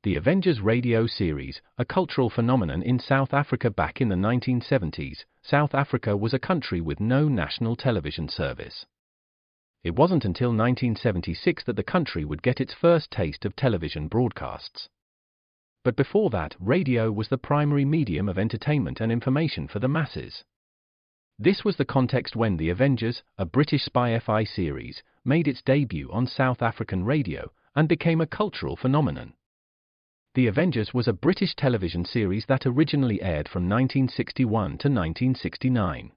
The Avengers radio series, a cultural phenomenon in South Africa back in the 1970s. South Africa was a country with no national television service. It wasn't until 1976 that the country would get its first taste of television broadcasts. But before that, radio was the primary medium of entertainment and information for the masses. This was the context when The Avengers, a British spy-fi series, made its debut on South African radio and became a cultural phenomenon. The Avengers was a British television series that originally aired from 1961 to 1969.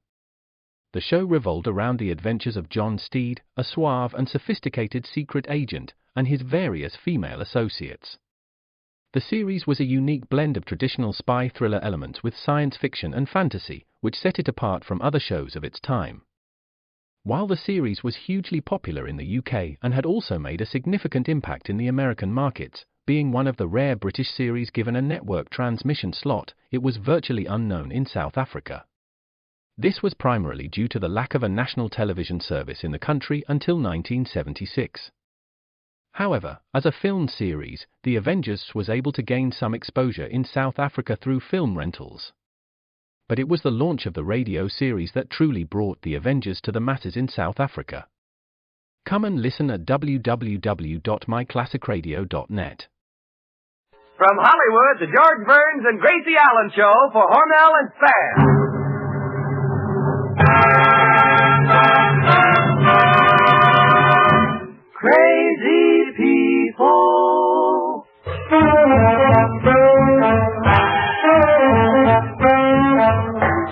The show revolved around the adventures of John Steed, a suave and sophisticated secret agent, and his various female associates. The series was a unique blend of traditional spy thriller elements with science fiction and fantasy, which set it apart from other shows of its time. While the series was hugely popular in the UK and had also made a significant impact in the American markets, being one of the rare British series given a network transmission slot, it was virtually unknown in South Africa. This was primarily due to the lack of a national television service in the country until 1976. However, as a film series, The Avengers was able to gain some exposure in South Africa through film rentals. But it was the launch of the radio series that truly brought The Avengers to the masses in South Africa. Come and listen at www.myclassicradio.net. From Hollywood, the George Burns and Gracie Allen Show for Hormel and Spam. Crazy people.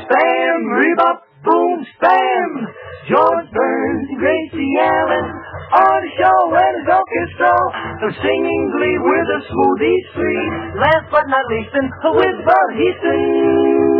Spam, rebop, boom, spam. George Burns and Gracie Allen on the show and his orchestra. They're singing glee with a smoothie free. Last but not least, and with Bud Heaston.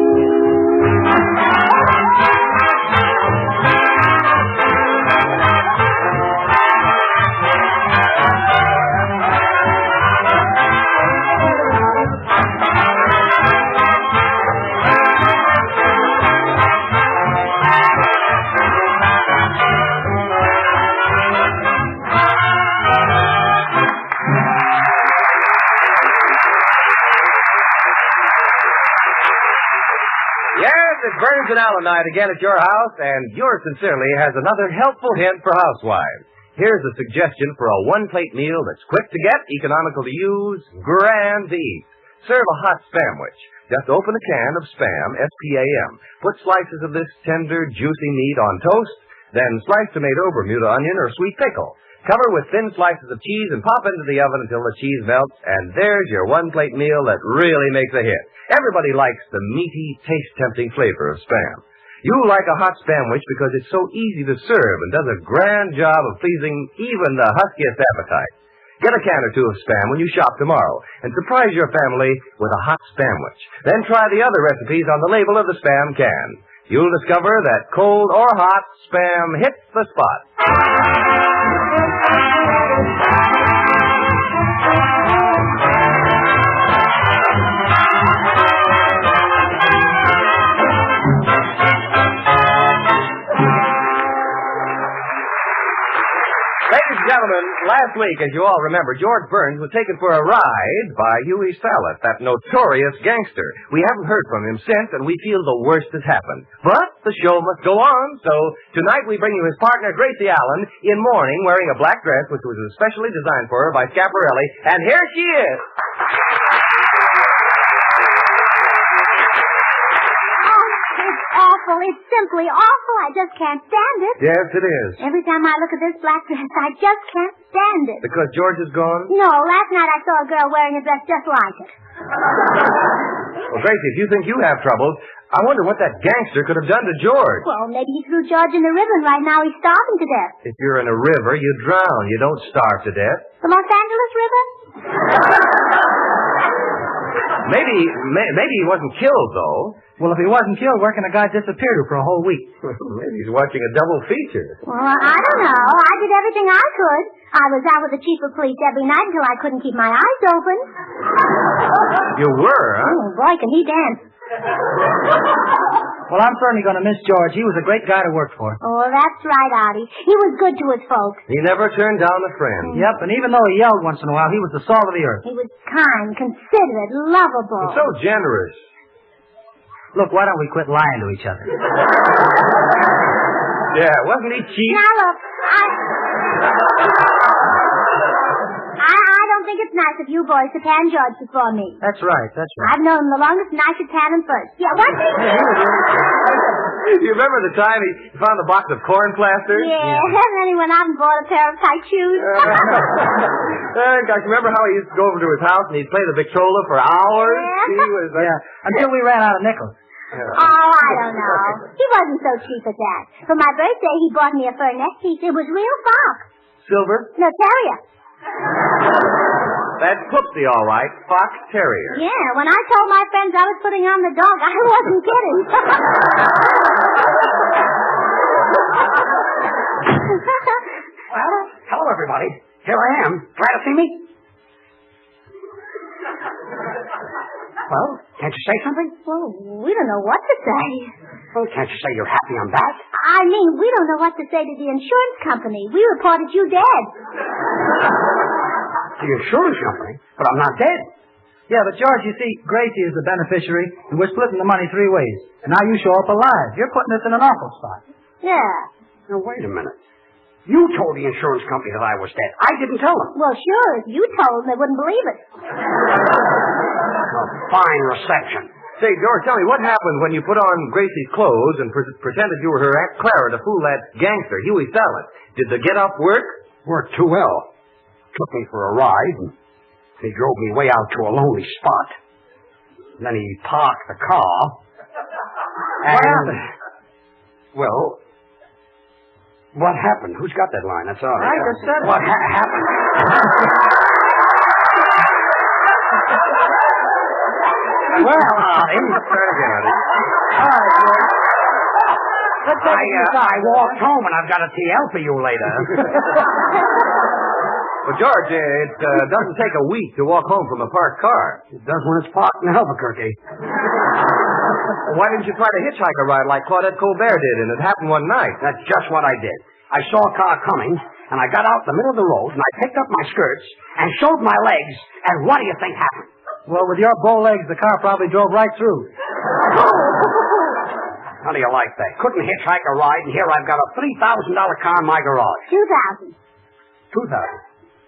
Burns and Allen night again at your house, and yours sincerely has another helpful hint for housewives. Here's a suggestion for a one-plate meal that's quick to get, economical to use, grand to eat. Serve a hot sandwich. Just open a can of Spam, S-P-A-M. Put slices of this tender, juicy meat on toast, then slice tomato, Bermuda onion, or sweet pickle. Cover with thin slices of cheese and pop into the oven until the cheese melts, and there's your one-plate meal that really makes a hit. Everybody likes the meaty, taste-tempting flavor of Spam. You like a hot sandwich because it's so easy to serve and does a grand job of pleasing even the huskiest appetite. Get a can or two of Spam when you shop tomorrow and surprise your family with a hot sandwich. Then try the other recipes on the label of the Spam can. You'll discover that cold or hot, Spam hits the spot. Ladies and gentlemen, last week, as you all remember, George Burns was taken for a ride by Huey Sallis, that notorious gangster. We haven't heard from him since, and we feel the worst has happened. But the show must go on, so tonight we bring you his partner, Gracie Allen, in mourning, wearing a black dress which was especially designed for her by Schiaparelli, and here she is. It's simply awful. I just can't stand it. Yes, it is. Every time I look at this black dress, I just can't stand it. Because George is gone? No, last night I saw a girl wearing a dress just like it. Well, Gracie, if you think you have troubles, I wonder what that gangster could have done to George. Well, maybe he threw George in the river, and right now he's starving to death. If you're in a river, you drown. You don't starve to death. The Los Angeles River? Maybe he wasn't killed, though. Well, if he wasn't killed, where can a guy disappear to for a whole week? Maybe he's watching a double feature. Well, I don't know. I did everything I could. I was out with the chief of police every night until I couldn't keep my eyes open. You were, huh? Oh, boy, can he dance. Well, I'm certainly going to miss George. He was a great guy to work for. Oh, that's right, Artie. He was good to his folks. He never turned down a friend. Yep, and even though he yelled once in a while, he was the salt of the earth. He was kind, considerate, lovable. And so generous. Look, why don't we quit lying to each other? Yeah, wasn't he cheap? Now, look, I don't think it's nice of you boys to pan George before me. That's right. I've known him the longest, and I should pan him first. Yeah, what's he? You remember the time he found a box of corn plasters? Yeah, and then he went out and bought a pair of tight shoes. Gosh, remember how he used to go over to his house and he'd play the Victrola for hours? Yeah. He was... until we ran out of nickels. Oh, I don't know. He wasn't so cheap at that. For my birthday, he bought me a fur neck piece. It was real fox. Silver? No, terrier. That's Poopsie, all right. Fox Terrier. Yeah, when I told my friends I was putting on the dog, I wasn't kidding. Well, hello, everybody. Here I am. Glad to see me? Well, can't you say something? Well, we don't know what to say. Well, can't you say you're happy I'm back? I mean, we don't know what to say to the insurance company. We reported you dead. The insurance company? But I'm not dead. Yeah, but George, you see, Gracie is the beneficiary, and we're splitting the money 3 ways. And now you show up alive. You're putting us in an awful spot. Yeah. Now, wait a minute. You told the insurance company that I was dead. I didn't tell them. Well, sure. If you told them, they wouldn't believe it. A fine reception. Say, George, tell me, what happened when you put on Gracie's clothes and pretended you were her Aunt Clara to fool that gangster, Huey Salad? Did the get-up work? Worked too well. Took me for a ride, and he drove me way out to a lonely spot. Then he parked the car. And, What happened? Well, what happened? Who's got that line? That's all right. I just said it. What happened? Well, Artie. Try it again, Artie. All right, George. Let's take it inside. I walked home, and I've got a TL for you later. Well, George, it doesn't take a week to walk home from a parked car. It does when it's parked in Albuquerque. Why didn't you try to hitchhike a ride like Claudette Colbert did, and it happened one night? That's just what I did. I saw a car coming, and I got out in the middle of the road, and I picked up my skirts and showed my legs, and what do you think happened? Well, with your bow legs, the car probably drove right through. How do you like that? Couldn't hitchhike a ride, and here I've got a $3,000 car in my garage. 2,000. 2,000.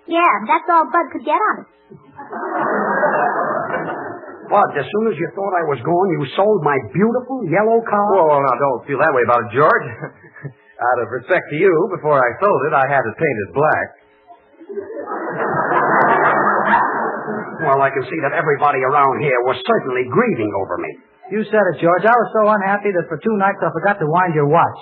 Yeah, that's all Bud could get on it. Bud, as soon as you thought I was gone, you sold my beautiful yellow car? Well, now, don't feel that way about it, George. Out of respect to you, before I sold it, I had it painted black. Well, I can see that everybody around here was certainly grieving over me. You said it, George. I was so unhappy that for 2 nights I forgot to wind your watch.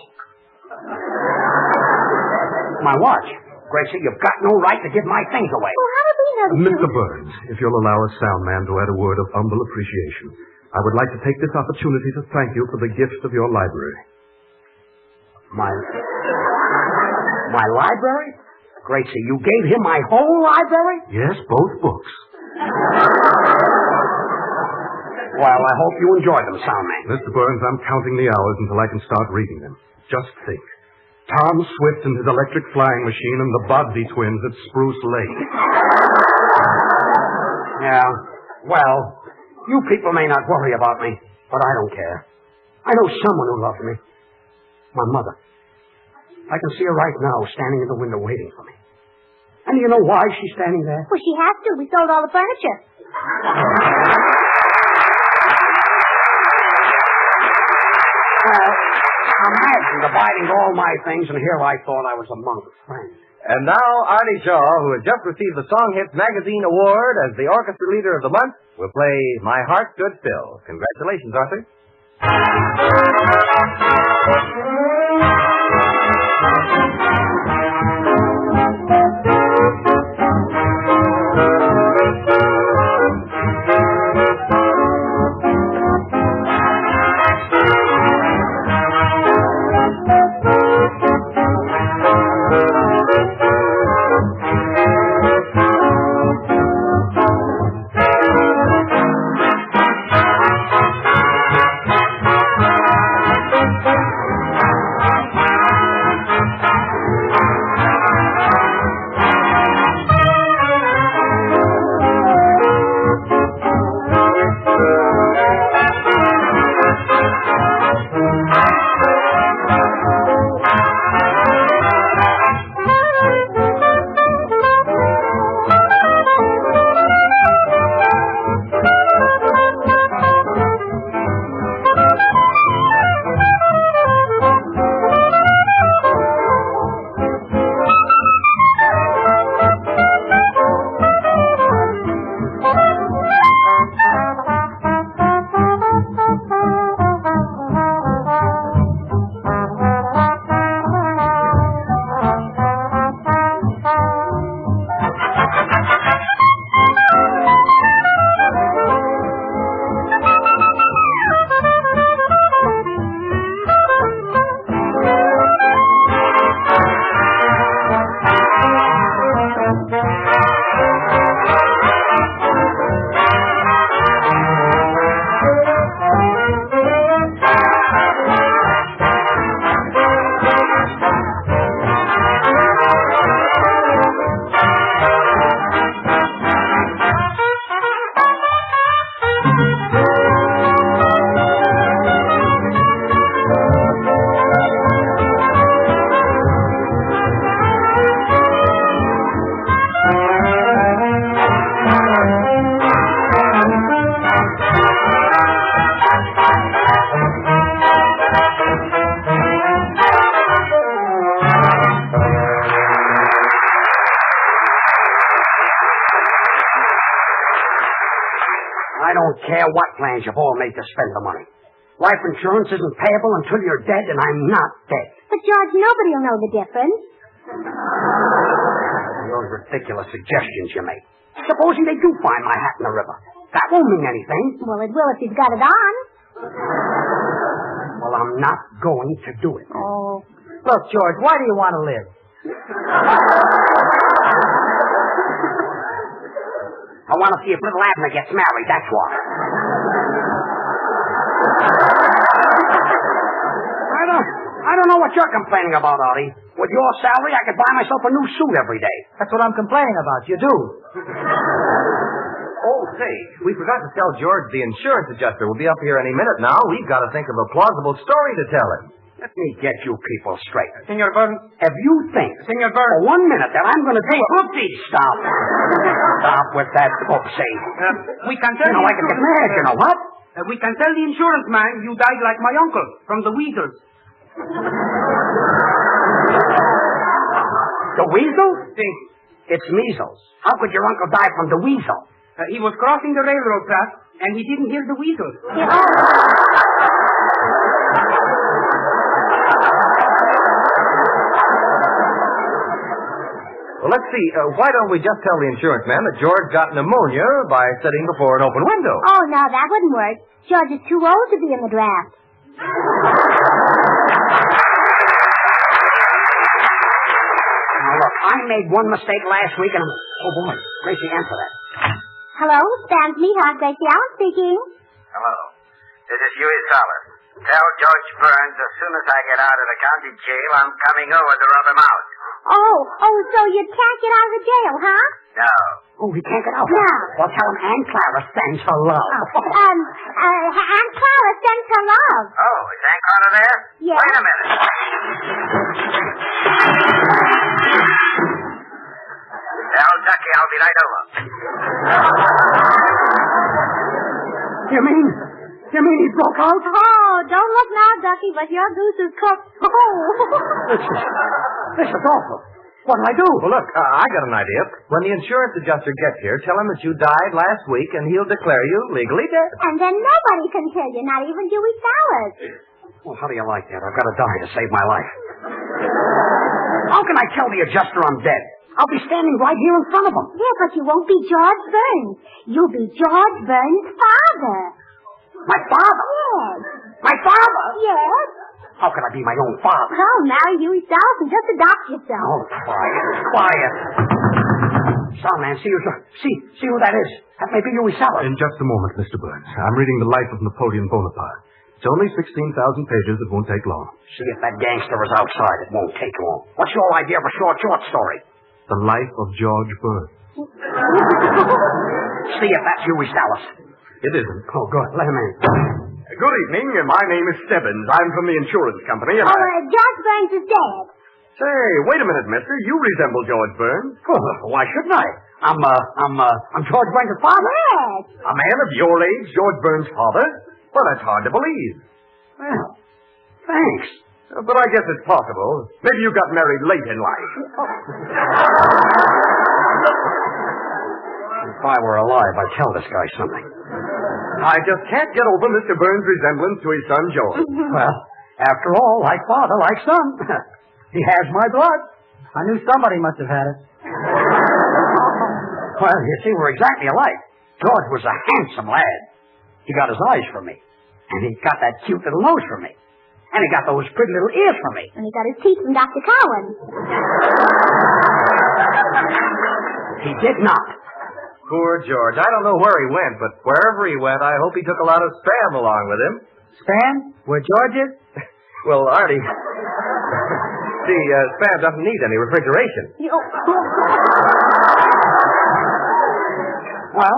My watch? Gracie, you've got no right to give my things away. Well, how did we know that Mr. Burns, if you'll allow a sound man to add a word of humble appreciation, I would like to take this opportunity to thank you for the gift of your library. My library? Gracie, you gave him my whole library? Yes, both books. Well, I hope you enjoyed them, sound man. Mr. Burns, I'm counting the hours until I can start reading them. Just think. Tom Swift and his electric flying machine and the Bodsey twins at Spruce Lake. Yeah, well, you people may not worry about me, but I don't care. I know someone who loves me. My mother. I can see her right now standing in the window waiting for me. And do you know why she's standing there? Well, she has to. We sold all the furniture. Well, imagine dividing all my things, and here I thought I was among friends. And now, Arnie Shaw, who has just received the Song Hits Magazine Award as the Orchestra Leader of the Month, will play My Heart Stood Still. Congratulations, Arthur. I don't care what plans you've all made to spend the money. Life insurance isn't payable until you're dead, and I'm not dead. But, George, nobody will know the difference. Those ridiculous suggestions you make. Supposing they do find my hat in the river. That won't mean anything. Well, it will if you've got it on. Well, I'm not going to do it. Oh. Look, George, why do you want to live? I want to see if little Abner gets married, that's why. I don't know what you're complaining about, Artie. With your salary, I could buy myself a new suit every day. That's what I'm complaining about. You do. Oh, say, we forgot to tell George the insurance adjuster will be up here any minute now. We've got to think of a plausible story to tell him. Let me get you people straight. Senor Burns. If you think, Senor Burns. for 1 minute, that I'm going to do it... Stop. Stop with that oopsie. We can tell You know, I can get mad, you know what? we can tell the insurance man you died like my uncle from the weasels. The weasel? It's measles. How could your uncle die from the weasel? He was crossing the railroad track, and he didn't hear the weasels. Well, let's see. Why don't we just tell the insurance man that George got pneumonia by sitting before an open window? Oh, no, that wouldn't work. George is too old to be in the draft. Now, look, I made one mistake last week, and oh, boy. Gracie, answer that. Hello, Sam's Meehouse, Gracie Allen speaking. Hello. This is Huey Salas. Tell George Burns as soon as I get out of the county jail, I'm coming over to rub him out. Oh, so you can't get out of the jail, huh? No. Oh, he can't get out. No. Well, tell him Aunt Clara sends her love. Aunt Clara sends her love. Oh, is Aunt Clara there? Yes. Wait a minute. Tell Ducky I'll be right over. You mean he broke out? Oh, don't look now, Ducky, but your goose is cooked. Oh. This is awful. What'll I do? Well, look, I got an idea. When the insurance adjuster gets here, tell him that you died last week, and he'll declare you legally dead. And then nobody can kill you, not even Dewey Salas. Well, how do you like that? I've got to die to save my life. How can I tell the adjuster I'm dead? I'll be standing right here in front of him. Yeah, but you won't be George Burns. You'll be George Burns' father. My father? Yes. My father? Yes. How can I be my own father? Oh, marry Dewey Salas and just adopt yourself. Oh, quiet. Son, man, see who that is. That may be Huey Salas. In just a moment, Mr. Burns. I'm reading the life of Napoleon Bonaparte. It's only 16,000 pages. It won't take long. See if that gangster is outside. It won't take long. What's your idea of a short story? The life of George Burns. See if that's Huey Salas. It isn't. Oh, good. Let him in. Good evening. My name is Stebbins. I'm from the insurance company, and George Burns is dead. Say, wait a minute, mister. You resemble George Burns. Oh, why shouldn't I? I'm George Burns' father. Yes. A man of your age, George Burns' father? Well, that's hard to believe. Well, thanks. But I guess it's possible. Maybe you got married late in life. If I were alive, I'd tell this guy something. I just can't get over Mr. Burns' resemblance to his son, George. Well, after all, like father, like son. He has my blood. I knew somebody must have had it. Well, you see, we're exactly alike. George was a handsome lad. He got his eyes for me. And he got that cute little nose for me. And he got those pretty little ears for me. And he got his teeth from Dr. Cowan. He did not. Poor George. I don't know where he went, but wherever he went, I hope he took a lot of Spam along with him. Spam? Where George is? Well, Artie, see, Spam doesn't need any refrigeration. Well,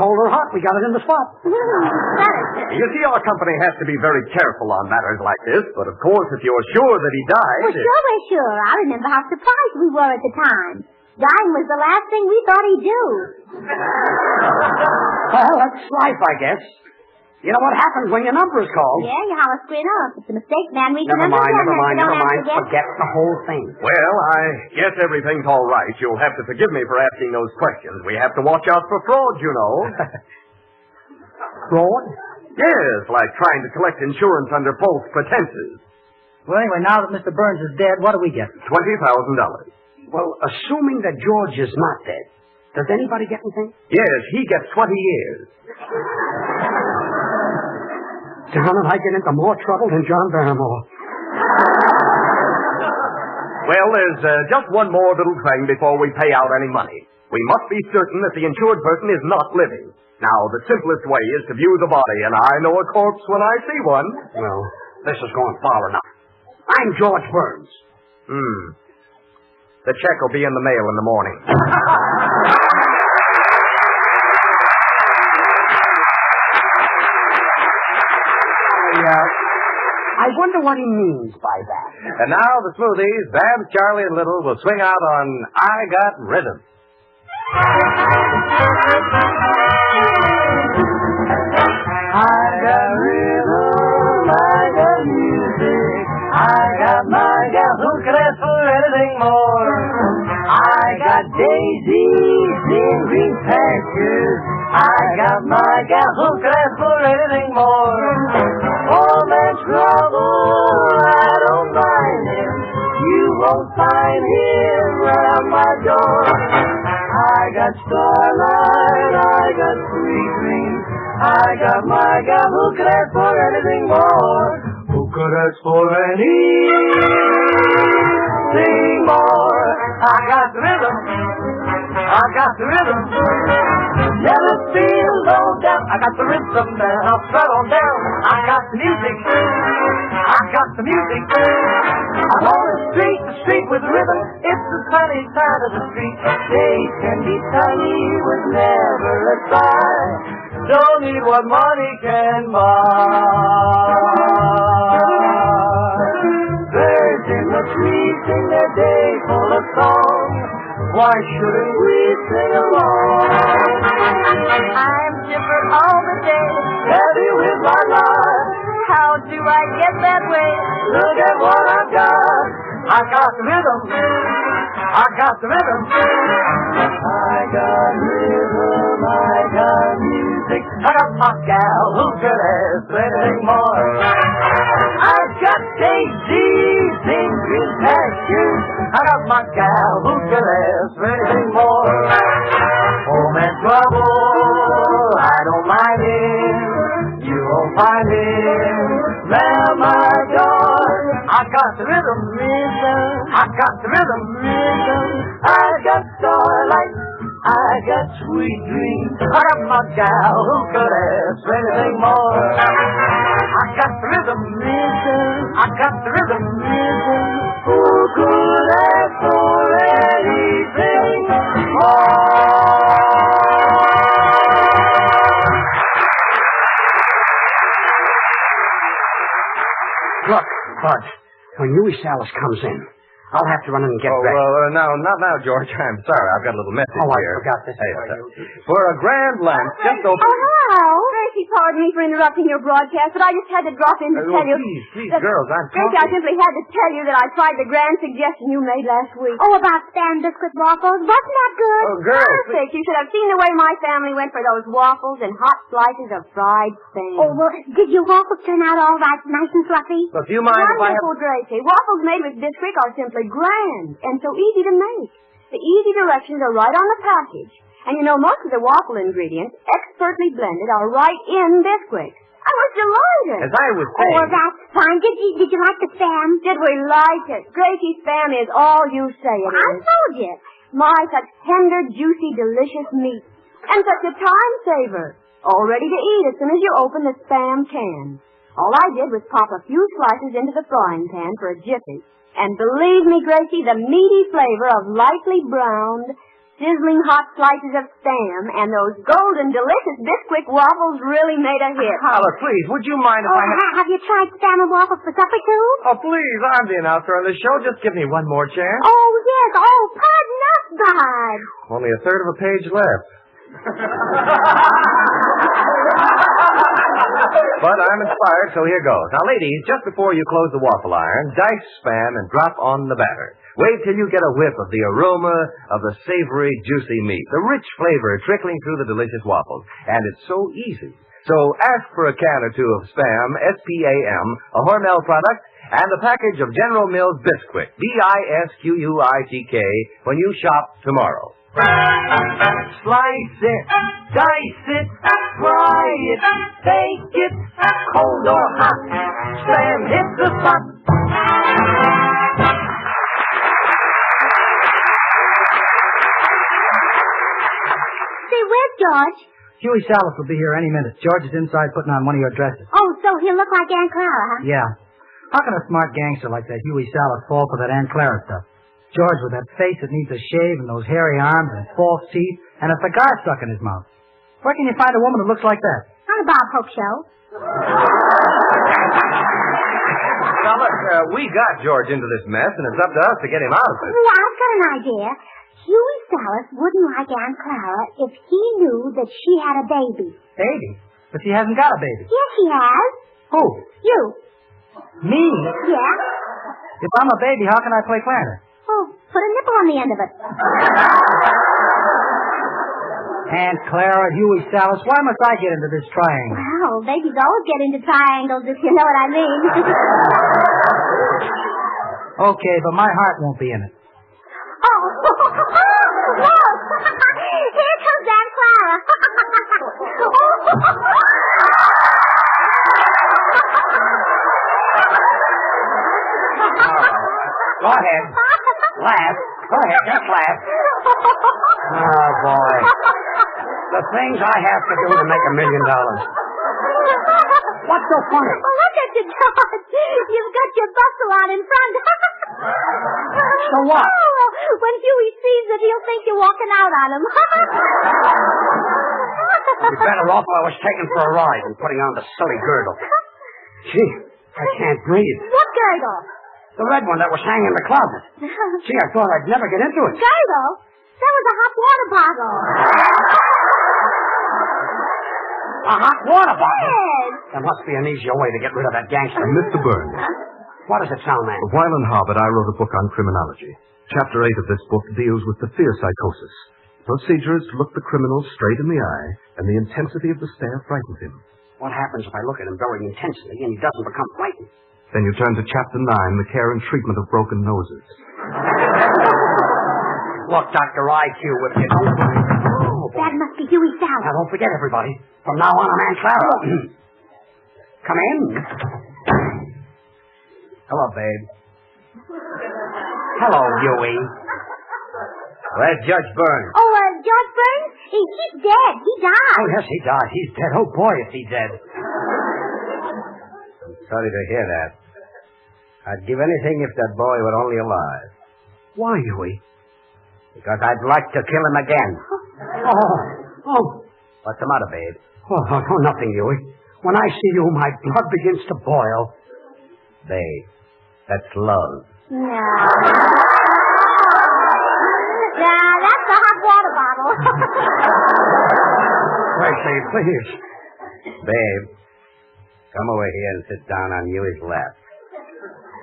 cold or hot, we got it in the spot. You see, our company has to be very careful on matters like this, but of course, if you're sure that he died... Well, sure we're sure. I remember how surprised we were at the time. Dying was the last thing we thought he'd do. Well, that's life, I guess. You know what happens when your number is called? Yeah, you holler screen up. If it's a mistake, man, we can Never mind. Forget. Forget the whole thing. Well, I guess everything's all right. You'll have to forgive me for asking those questions. We have to watch out for fraud, you know. Fraud? Yes, like trying to collect insurance under false pretenses. Well, anyway, now that Mr. Burns is dead, what do we get? $20,000. Well, assuming that George is not dead, does anybody get anything? Yes, he gets 20 years. Darn it, I get into more trouble than John Barrymore. Well, there's just one more little thing before we pay out any money. We must be certain that the insured person is not living. Now, the simplest way is to view the body, and I know a corpse when I see one. Well, this is going far enough. I'm George Burns. The check will be in the mail in the morning. I wonder what he means by that. And now the Smoothies, Babs, Charlie, and Little will swing out on I Got Rhythm. I got rhythm, I got music, I got my gal who could ask for anything more. I got daisies in green pastures, I got my gal who could ask for anything more. All that trouble, I don't mind him, you won't find him around my door. I got starlight, I got sweet dreams, I got my gal who could ask for anything more. Who could ask for anything more? I got the rhythm, I got the rhythm. Never feel low down, I got the rhythm down, I'll strut on down. I got the music, I got the music. I'm on the street with rhythm. It's the sunny side of the street. Days can be sunny with never a sigh. Don't need what money can buy. Birds in the trees sing their day full of song. Why shouldn't we sing along? I'm chipper all the day, heavy with my life. How do I get that way? Look at what I've got. I got the rhythm. I got the rhythm. I got rhythm. I got music. I got my gal who could ask anything more. I've got daisies in green pastures. I got my gal who could ask anything more. Home and trouble, I don't mind him. You won't find him round my door. I got the rhythm, I got the rhythm, I got starlight, I got sweet dreams. I got my gal who could ask for anything more. I got the rhythm, I got the rhythm, who could ask for anything more? Look, Bud, when Huey Salas comes in, I'll have to run in and get ready. Well, no, not now, George. I'm sorry. I've got a little message I here. forgot this. Hey, for a grand lunch, just open... Oh, hello. Gracie, pardon me for interrupting your broadcast, but I just had to drop in to tell you... Please, girls, I'm Gracie, I simply had to tell you that I tried the grand suggestion you made last week. Oh, about Spam biscuit waffles. Wasn't that good? Oh, girls. Perfect. You should have seen the way my family went for those waffles and hot slices of fried Spam. Oh, well, did your waffles turn out all right, nice and fluffy? Look, do you mind if I have... Wonderful, Gracie. Waffles made with Bisquick are simply grand and so easy to make. The easy directions are right on the package. And you know, most of the waffle ingredients, expertly blended, are right in Bisquick. I was delighted. As I was saying... Oh, well, that's fine. Did you like the Spam? Did we like it? Gracie's Spam is all you say it I is. told you. My, such tender, juicy, delicious meat. And such a time saver. All ready to eat as soon as you open the Spam can. All I did was pop a few slices into the frying pan for a jiffy. And believe me, Gracie, the meaty flavor of lightly browned, sizzling hot slices of Spam and those golden, delicious Bisquick waffles really made a hit. Holla, please, would you mind if Oh, I... have you tried Spam and waffles for supper, too? Oh, please, I'm the announcer on the show. Just give me one more chance. Oh, yes. Oh, pardon us, Bud. Only a third of a page left. But I'm inspired, so here goes. Now, ladies, just before you close the waffle iron, dice Spam and drop on the batter. Wait till you get a whiff of the aroma of the savory, juicy meat, the rich flavor trickling through the delicious waffles. And it's so easy. So ask for a can or two of Spam, S-P-A-M, a Hormel product, and a package of General Mills Bisquick, B-I-S-Q-U-I-C-K, when you shop tomorrow. Slice it, dice it, fry it, bake it, cold or hot. Spam hits the spot. Say, where's George? Huey Salas will be here any minute. George is inside putting on one of your dresses. Oh, so he'll look like Aunt Clara, huh? Yeah. How can a smart gangster like that Huey Salas fall for that Aunt Clara stuff? George with that face that needs a shave and those hairy arms and false teeth and a cigar stuck in his mouth. Where can you find a woman that looks like that? On the Bob Hope Show. Fellas, we got George into this mess, and it's up to us to get him out of it. Oh, I've got an idea. Huey Salas wouldn't like Aunt Clara if he knew that she had a baby. Baby? But she hasn't got a baby. Yes, she has. Who? You. Me? Yeah? If I'm a baby, how can I play clarinet? Oh, put a nipple on the end of it. Aunt Clara, Huey Salas, why must I get into this triangle? Well, babies always get into triangles, if you know what I mean. Okay, but my heart won't be in it. Oh, whoa! Here comes Aunt Clara. Go ahead. Laugh. Go ahead, just laugh. Oh, boy. The things I have to do to make $1 million. What's so funny? Well, look at you, George. You've got your bustle on in front. So what? Oh, when Huey sees it, he'll think you're walking out on him. I'd be better off if I was taken for a ride and putting on the silly girdle. Gee, I can't breathe. What girdle? The red one that was hanging in the closet. Gee, I thought I'd never get into it. Girdle? That was a hot water bottle. A hot water bottle? Yes. There must be an easier way to get rid of that gangster. Mr. Burns. What does it sound, man? While in Harvard, I wrote a book on criminology. Chapter 8 of this book deals with the fear psychosis. Procedure is to look the criminal straight in the eye, and the intensity of the stare frightens him. What happens if I look at him very intensely and he doesn't become frightened? Then you turn to Chapter 9, the care and treatment of broken noses. Look, Dr. IQ, if you don't... Oh, boy. That must be Huey Now, Salas. don't forget, everybody. From now on, I'm Aunt Clara. Come in. Hello, babe. Hello, Huey. Where's Judge Burns? Oh, George Burns? He's dead. He died. Oh, yes, he died. He's dead. Oh, boy, is he dead. Sorry to hear that. I'd give anything if that boy were only alive. Why, Huey? Because I'd like to kill him again. Oh. What's the matter, babe? Oh, nothing, Huey. When I see you, my blood begins to boil. Babe, that's love. No. Nah, that's a hot water bottle. Gracie, please. Babe, come over here and sit down on Huey's lap.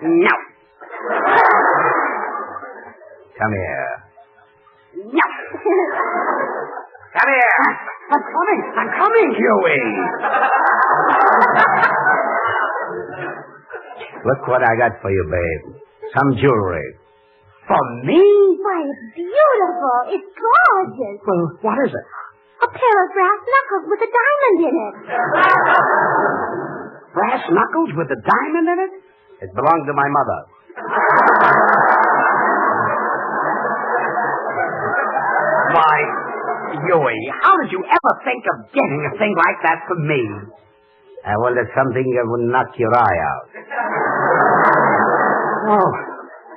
No. Come here. No. Come here. I'm coming, Huey. Look what I got for you, babe. Some jewelry. For me? Why, it's beautiful. It's gorgeous. Well, what is it? A pair of brass knuckles with a diamond in it. Brass knuckles with a diamond in it? It belonged to my mother. Why, Huey, how did you ever think of getting a thing like that for me? Well, it's something that would knock your eye out. Oh,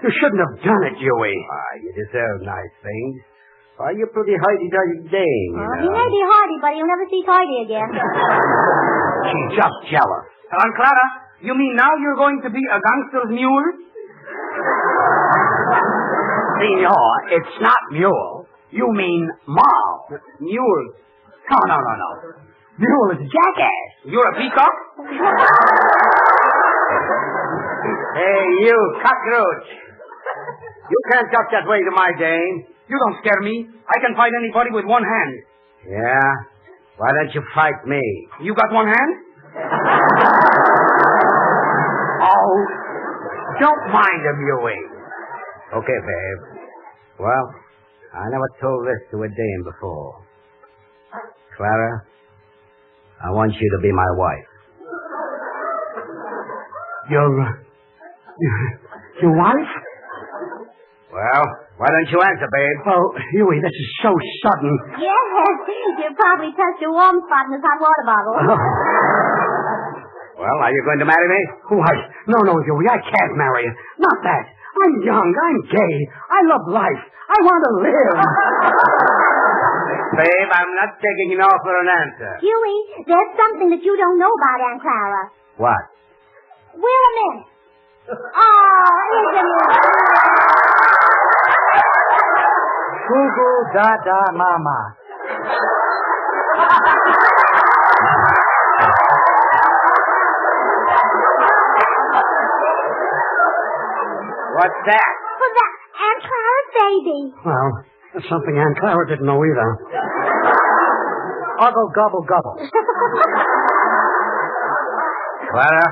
you shouldn't have done it, Huey. You deserve nice things. Why, you're pretty hardy-dardy dame, you know. He may be hardy, but he'll never see tidy again. She's just jealous. Aunt Clara, you mean now you're going to be a gangster's mule? Senor, it's not mule. You mean Mal. Mule. No. Mule is jackass. You're a peacock? Hey, you cockroach. You can't talk that way to my dame. You don't scare me. I can fight anybody with one hand. Yeah? Why don't you fight me? You got one hand? Oh, don't mind him, Huey. Okay, babe. Well, I never told this to a dame before. Clara, I want you to be my wife. Your wife? Well, why don't you answer, babe? Oh, Huey, this is so sudden. Yes, you probably touched a warm spot in this hot water bottle. Well, are you going to marry me? Why? No, Huey, I can't marry you. Not that. I'm young. I'm gay. I love life. I want to live. Babe, I'm not taking no for an answer. Huey, there's something that you don't know about Aunt Clara. What? We're a mess. Oh, isn't it? Goo-goo, da-da, mama. What's that? Well, that's Aunt Clara's baby. Well, that's something Aunt Clara didn't know either. Uggle, gobble, gobble. Clara,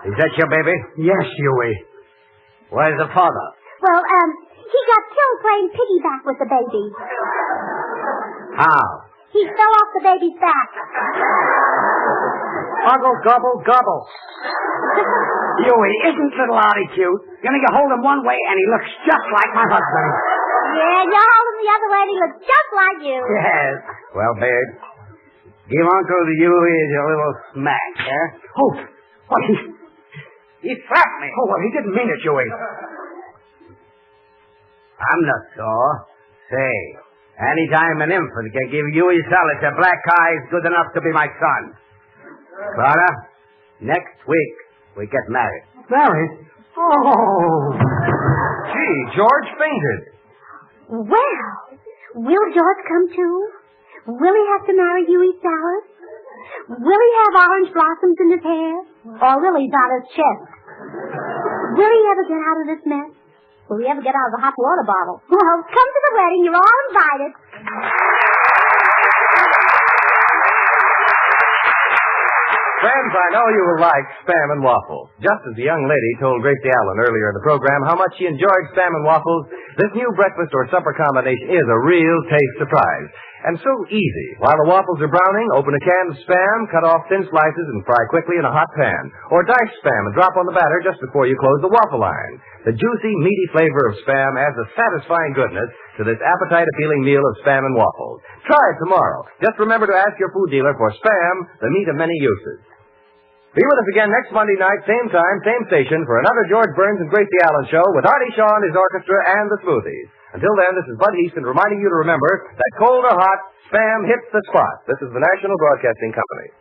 is that your baby? Yes, Huey. Where's the father? Well, he got killed playing piggyback with the baby. How? He fell off the baby's back. Uggle, gobble, gobble. Huey, isn't little Artie cute? You know, you hold him one way and he looks just like my husband. Yeah, you hold him the other way and he looks just like you. Yes. Well, babe, give Uncle the Huey a little smack, huh? Oh, what, he slapped me. Oh, well, he didn't mean it, Huey. I'm not sore. Say, anytime an infant can give Huey Salas a black eye is good enough to be my son. Clara, next week we get married. Married? Oh. Gee, George fainted. Well, will George come too? Will he have to marry Huey Salas? Will he have orange blossoms in his hair? Or lilies on his chest? Will he ever get out of this mess? Will he ever get out of the hot water bottle? Well, come to the wedding. You're all invited. Friends, I know you will like Spam and Waffles. Just as the young lady told Gracie Allen earlier in the program how much she enjoyed Spam and Waffles, this new breakfast or supper combination is a real taste surprise. And so easy. While the waffles are browning, open a can of Spam, cut off thin slices, and fry quickly in a hot pan. Or dice Spam and drop on the batter just before you close the waffle iron. The juicy, meaty flavor of Spam adds a satisfying goodness to this appetite-appealing meal of Spam and Waffles. Try it tomorrow. Just remember to ask your food dealer for Spam, the meat of many uses. Be with us again next Monday night, same time, same station, for another George Burns and Gracie Allen show with Artie Shaw and his orchestra and the Smoothies. Until then, this is Bud Easton reminding you to remember that cold or hot, Spam hits the spot. This is the National Broadcasting Company.